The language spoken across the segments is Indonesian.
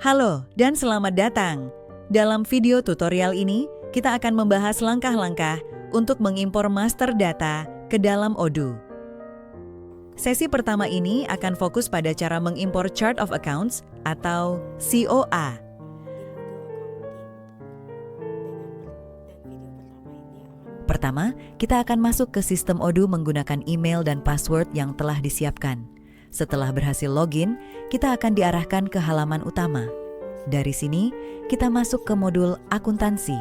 Halo dan selamat datang. Dalam video tutorial ini, kita akan membahas langkah-langkah untuk mengimpor master data ke dalam Odoo. Sesi pertama ini akan fokus pada cara mengimpor Chart of Accounts atau COA. Pertama, kita akan masuk ke sistem Odoo menggunakan email dan password yang telah disiapkan. Setelah berhasil login, kita akan diarahkan ke halaman utama. Dari sini, kita masuk ke modul akuntansi.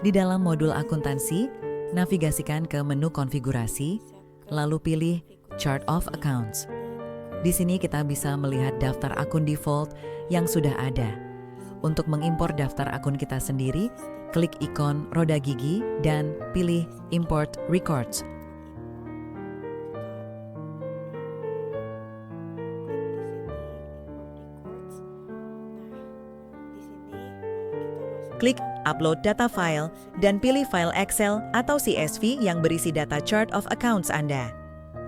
Di dalam modul akuntansi, navigasikan ke menu konfigurasi, lalu pilih Chart of Accounts. Di sini kita bisa melihat daftar akun default yang sudah ada. Untuk mengimpor daftar akun kita sendiri, klik ikon roda gigi dan pilih Import Records. Klik Upload Data File dan pilih file Excel atau CSV yang berisi data Chart of Accounts Anda.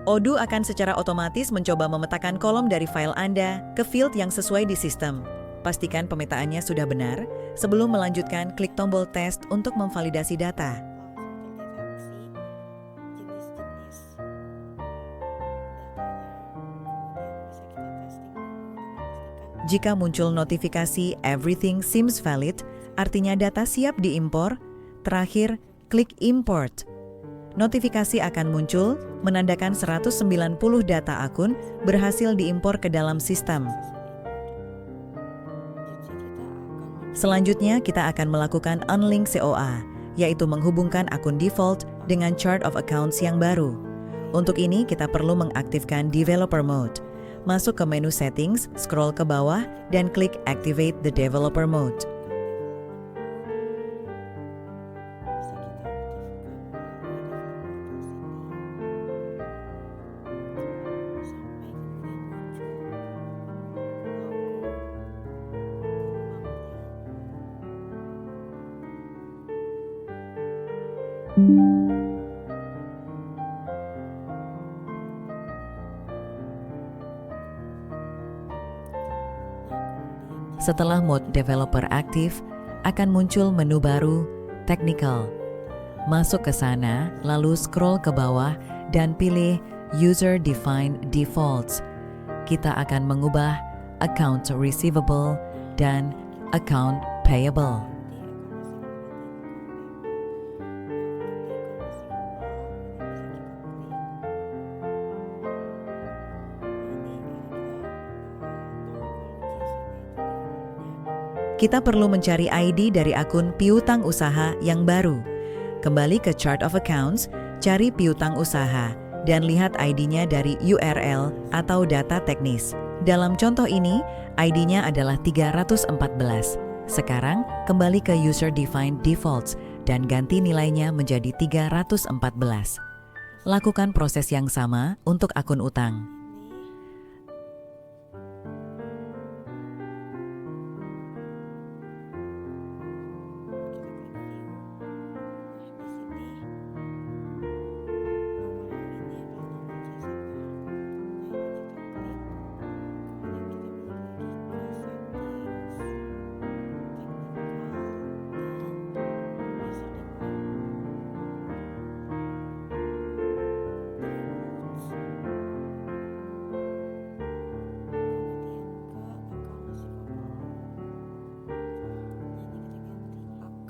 Odoo akan secara otomatis mencoba memetakan kolom dari file Anda ke field yang sesuai di sistem. Pastikan pemetaannya sudah benar. Sebelum melanjutkan, klik tombol Test untuk memvalidasi data. Jika muncul notifikasi Everything seems valid, artinya data siap diimpor. Terakhir, klik Import. Notifikasi akan muncul menandakan 190 data akun berhasil diimpor ke dalam sistem. Selanjutnya, kita akan melakukan Unlink COA, yaitu menghubungkan akun default dengan Chart of Accounts yang baru. Untuk ini, kita perlu mengaktifkan Developer Mode. Masuk ke menu Settings, scroll ke bawah, dan klik Activate the Developer Mode. Setelah mode developer aktif, akan muncul menu baru, Technical. Masuk ke sana, lalu scroll ke bawah dan pilih User Defined Defaults. Kita akan mengubah Account Receivable dan Account Payable. Kita perlu mencari ID dari akun piutang usaha yang baru. Kembali ke Chart of Accounts, cari piutang usaha, dan lihat ID-nya dari URL atau data teknis. Dalam contoh ini, ID-nya adalah 314. Sekarang, kembali ke User Defined Defaults dan ganti nilainya menjadi 314. Lakukan proses yang sama untuk akun utang.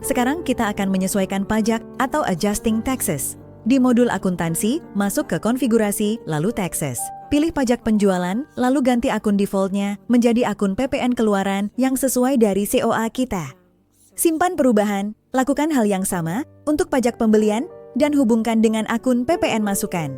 Sekarang kita akan menyesuaikan pajak atau adjusting taxes. Di modul akuntansi, masuk ke konfigurasi, lalu taxes. Pilih pajak penjualan, lalu ganti akun defaultnya menjadi akun PPN keluaran yang sesuai dari COA kita. Simpan perubahan, lakukan hal yang sama untuk pajak pembelian dan hubungkan dengan akun PPN masukan.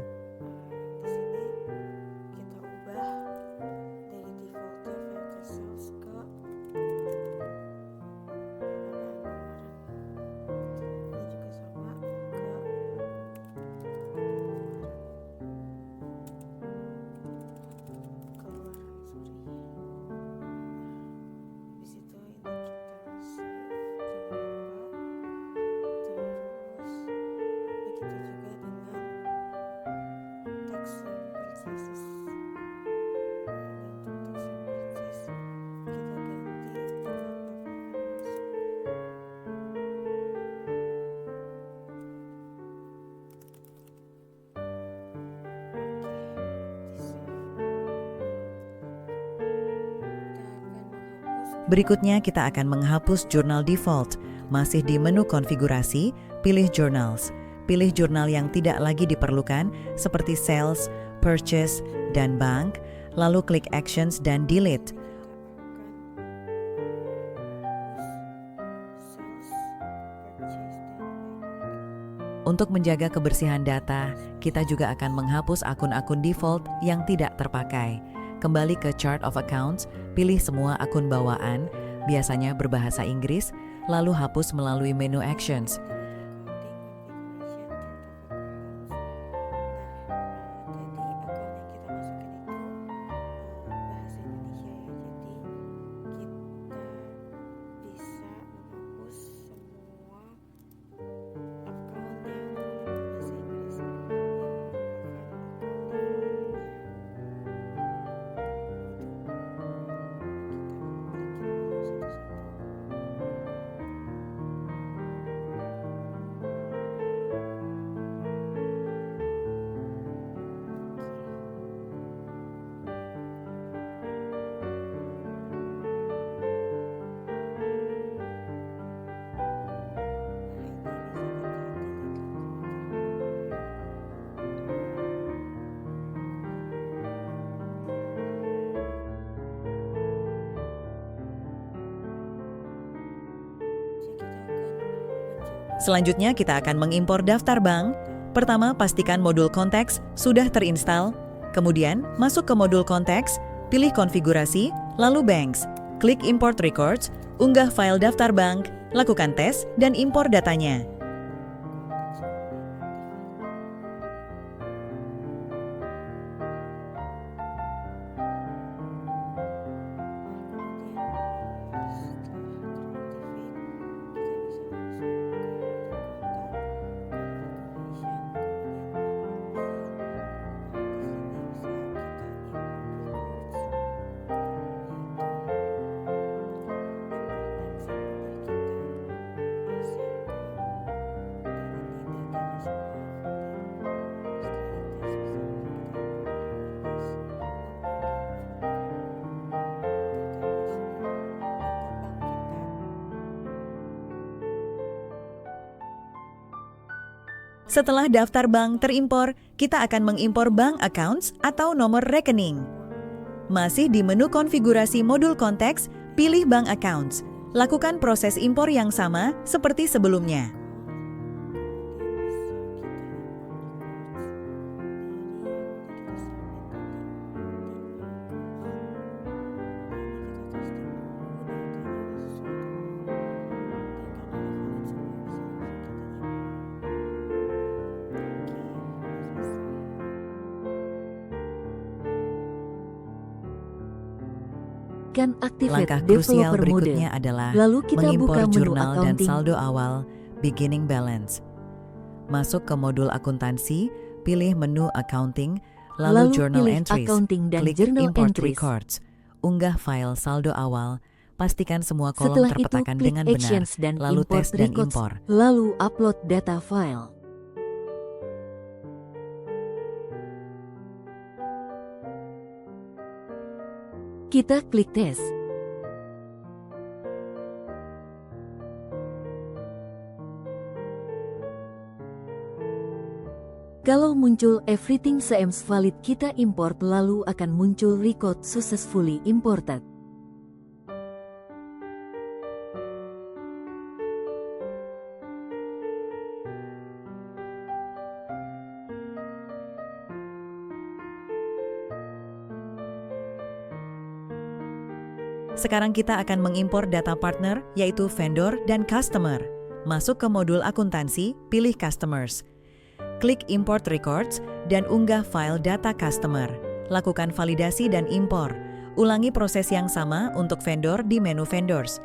Berikutnya kita akan menghapus jurnal default. Masih di menu konfigurasi, pilih journals. Pilih jurnal yang tidak lagi diperlukan seperti sales, purchase, dan bank, lalu klik actions dan delete. Untuk menjaga kebersihan data, kita juga akan menghapus akun-akun default yang tidak terpakai. Kembali ke Chart of Accounts, pilih semua akun bawaan, biasanya berbahasa Inggris, lalu hapus melalui menu Actions. Selanjutnya kita akan mengimpor daftar bank. Pertama, pastikan modul konteks sudah terinstal. Kemudian, masuk ke modul konteks, pilih konfigurasi, lalu banks. Klik import records, unggah file daftar bank, lakukan tes, dan impor datanya. Setelah daftar bank terimpor, kita akan mengimpor bank accounts atau nomor rekening. Masih di menu konfigurasi modul konteks, pilih bank accounts. Lakukan proses impor yang sama seperti sebelumnya. Langkah krusial berikutnya adalah lalu kita mengimpor buka menu jurnal dan accounting. saldo awal beginning balance. Masuk ke modul akuntansi, pilih menu accounting, lalu journal pilih entries, accounting dan klik journal import entries. records, unggah file saldo awal, pastikan semua kolom Setelah itu terpetakan klik dengan benar, actions dan lalu import tes dan records, impor. lalu upload data file. Kita klik tes. Kalau muncul everything seems valid, kita import, lalu akan muncul record successfully imported. Sekarang kita akan mengimpor data partner, yaitu vendor dan customer. Masuk ke modul akuntansi, pilih customers. Klik import records dan unggah file data customer. Lakukan validasi dan impor. Ulangi proses yang sama untuk vendor di menu vendors.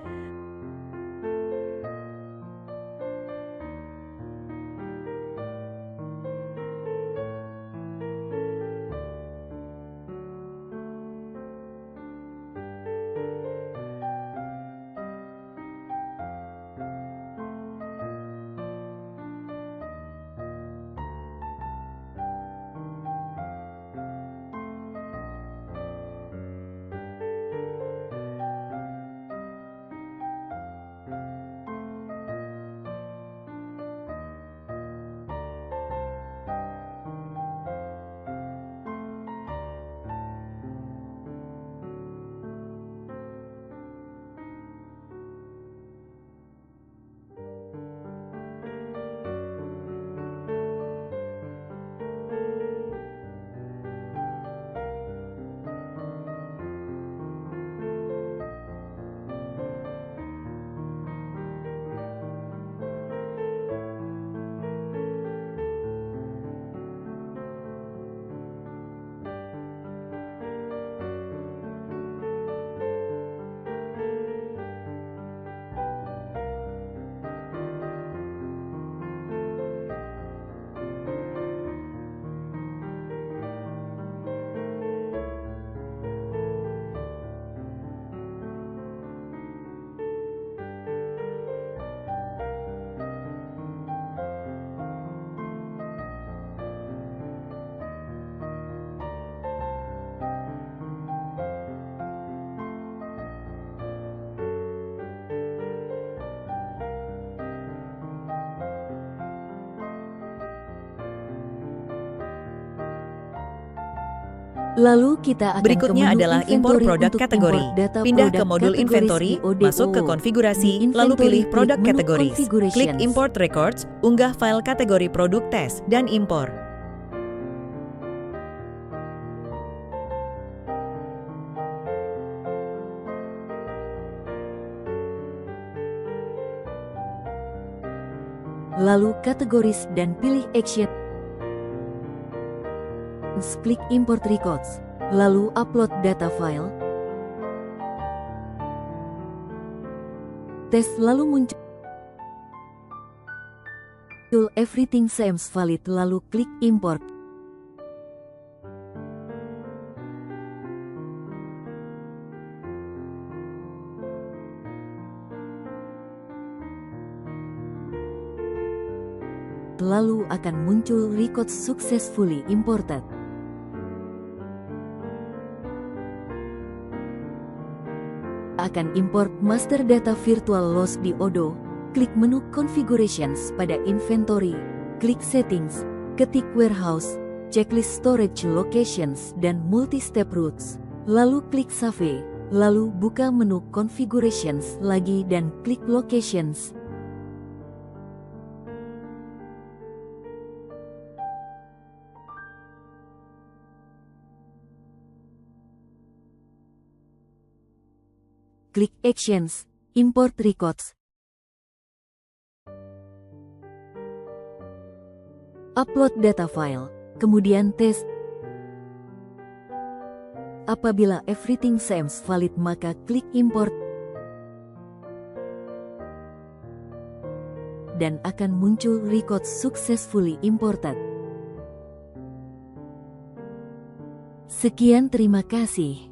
Lalu kita akan Berikutnya ke menu adalah impor inventory produk untuk kategori. import data Pindah ke produk modul kategoris inventory, di ODO. masuk ke konfigurasi, Di lalu inventory, pilih klik produk menu categories. Klik configurations. import records, unggah file kategori produk tes, dan impor. Lalu kategoris dan pilih action. Klik import records. Lalu upload data file. Tes lalu muncul everything seems valid, lalu klik import. Lalu akan muncul record successfully imported. Akan import master data virtual loss di ODO, klik menu configurations pada inventory, klik settings, ketik warehouse, checklist storage locations dan multi-step routes, lalu klik save, lalu buka menu configurations lagi dan klik locations. Klik Actions, Import Records. Upload data file, kemudian tes. Apabila everything seems valid maka klik Import. Dan akan muncul record successfully imported. Sekian, terima kasih.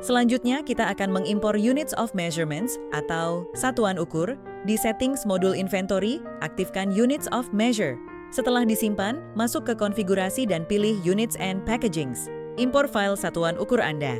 Selanjutnya, kita akan mengimpor units of measurements atau satuan ukur. Di settings modul inventory, aktifkan units of measure. Setelah disimpan, masuk ke konfigurasi dan pilih units and packagings. Impor file satuan ukur Anda.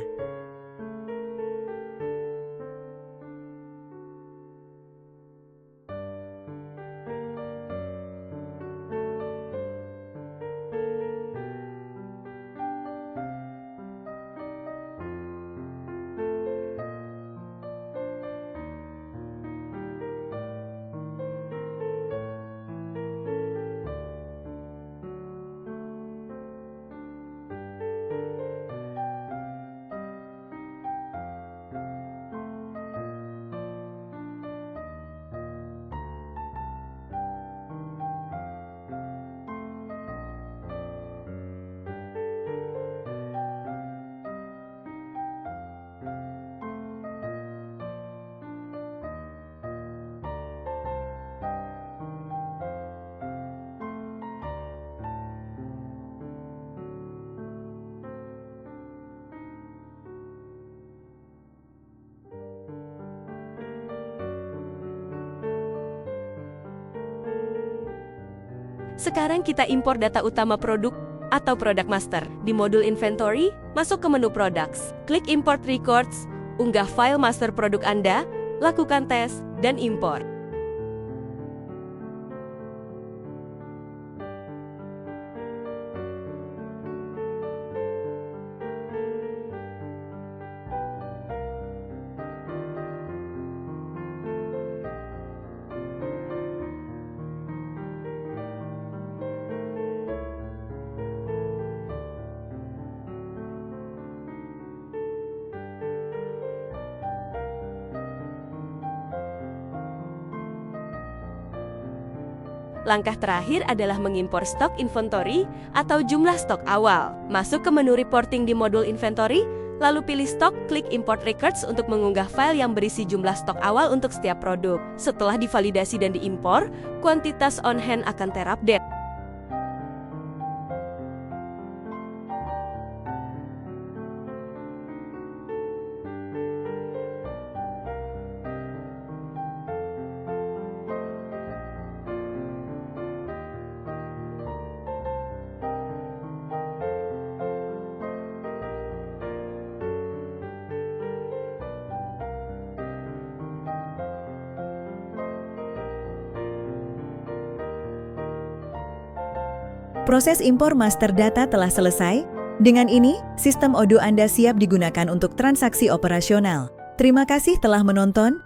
Sekarang kita impor data utama produk atau product master. Di modul inventory, masuk ke menu products, klik import records, unggah file master produk Anda, lakukan tes, dan impor. Langkah terakhir adalah mengimpor stok inventory atau jumlah stok awal. Masuk ke menu reporting di modul inventory, lalu pilih stok, klik import records untuk mengunggah file yang berisi jumlah stok awal untuk setiap produk. Setelah divalidasi dan diimpor, kuantitas on hand akan terupdate. Proses impor master data telah selesai. Dengan ini, sistem Odoo Anda siap digunakan untuk transaksi operasional. Terima kasih telah menonton.